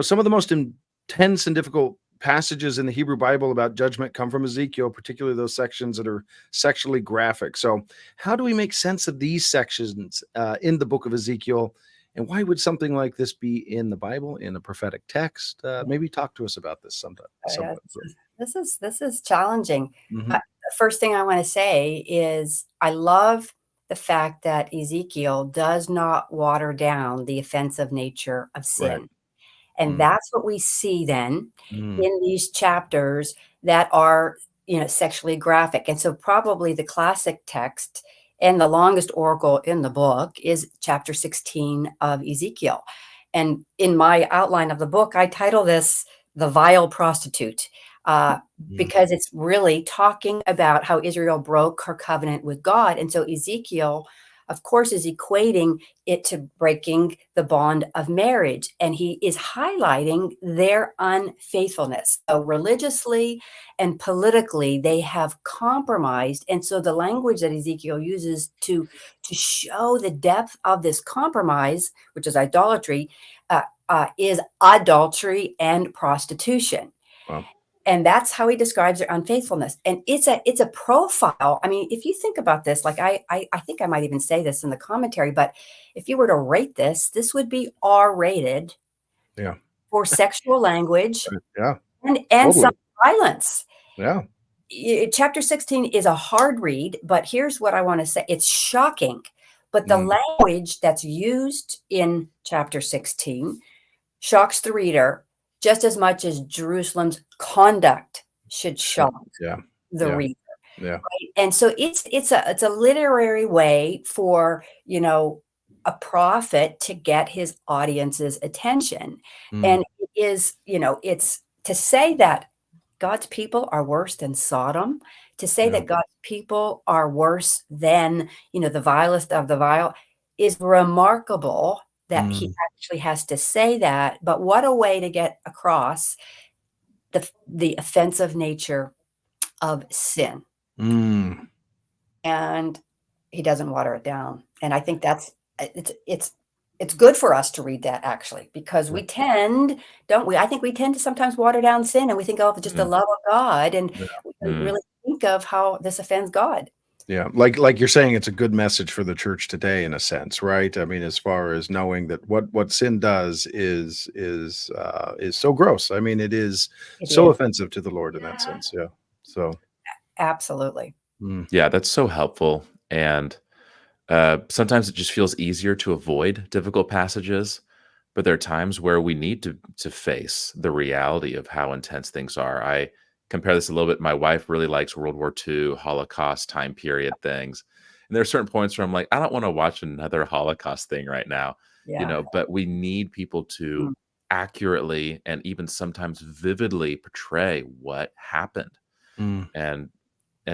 some of the most intense and difficult passages in the Hebrew Bible about judgment come from Ezekiel, particularly those sections that are sexually graphic. So how do we make sense of these sections in the book of Ezekiel? And why would something like this be in the Bible, in a prophetic text? Maybe talk to us about this sometime. This is challenging. Mm-hmm. The first thing I want to say is I love the fact that Ezekiel does not water down the offensive nature of sin. Right. And that's what we see then in these chapters that are, sexually graphic. And so probably the classic text and the longest oracle in the book is chapter 16 of Ezekiel. And in my outline of the book, I title this The Vile Prostitute, because it's really talking about how Israel broke her covenant with God. And so Ezekiel, of course, is equating it to breaking the bond of marriage. And he is highlighting their unfaithfulness. So religiously and politically, they have compromised. And so the language that Ezekiel uses to show the depth of this compromise, which is idolatry, is adultery and prostitution. Wow. And that's how he describes their unfaithfulness. And it's a profile. I mean, if you think about this, like I think I might even say this in the commentary, but if you were to rate this would be R-rated for sexual language and totally. Some violence. Yeah. Chapter 16 is a hard read, but here's what I want to say. It's shocking. But the language that's used in chapter 16 shocks the reader just as much as Jerusalem's conduct should shock the reader. Yeah. Right? And so it's a literary way for, a prophet to get his audience's attention. And it is, it's to say that God's people are worse than Sodom, to say that God's people are worse than, the vilest of the vile is remarkable. That he actually has to say that, but what a way to get across the offensive nature of sin. And he doesn't water it down. And I think it's good for us to read that, actually, because we tend, don't we? I think we tend to sometimes water down sin, and we think, just the love of God, and we really think of how this offends God. Yeah, like you're saying, it's a good message for the church today, in a sense, right? I mean, as far as knowing that what sin does is so gross. I mean, it is offensive to the Lord in that sense. Yeah. So absolutely. Yeah, that's so helpful. And sometimes it just feels easier to avoid difficult passages, but there are times where we need to face the reality of how intense things are. I compare this a little bit. My wife really likes World War II, Holocaust time period things. And there are certain points where I'm like, I don't want to watch another Holocaust thing right now, but we need people to accurately and even sometimes vividly portray what happened. And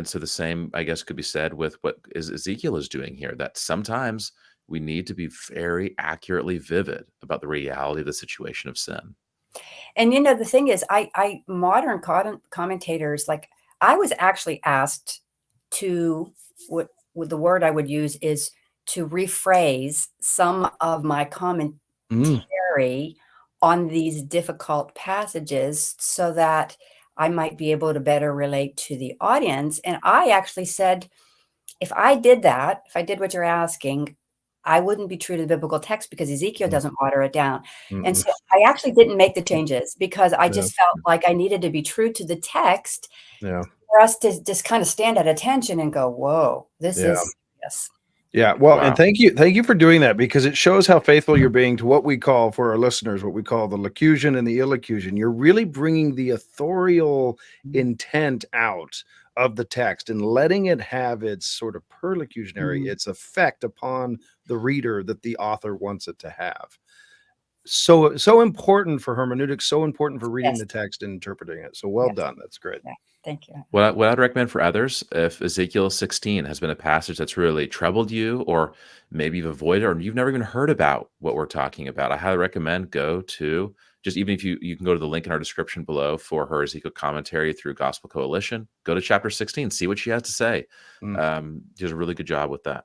so the same, I guess, could be said with what Ezekiel is doing here, that sometimes we need to be very accurately vivid about the reality of the situation of sin. And, the thing is, modern commentators, like I was actually asked to, what the word I would use is to rephrase some of my commentary on these difficult passages so that I might be able to better relate to the audience. And I actually said, if I did what you're asking, I wouldn't be true to the biblical text because Ezekiel doesn't water it down. And so I actually didn't make the changes because I just felt like I needed to be true to the text for us to just kind of stand at attention and go, whoa, this is yes. Yeah. Well, and thank you for doing that, because it shows how faithful you're being to what we call, for our listeners, what we call the locution and the illocution. You're really bringing the authorial intent out of the text and letting it have its sort of perlocutionary, its effect upon the reader that the author wants it to have. So important for hermeneutics, so important for reading the text and interpreting it. So well done. That's great. Yeah, thank you. What I'd recommend for others, if Ezekiel 16 has been a passage that's really troubled you, or maybe you've avoided, or you've never even heard about what we're talking about, I highly recommend go to, just even if you can go to the link in our description below for her Ezekiel commentary through Gospel Coalition, go to chapter 16, see what she has to say. She does a really good job with that.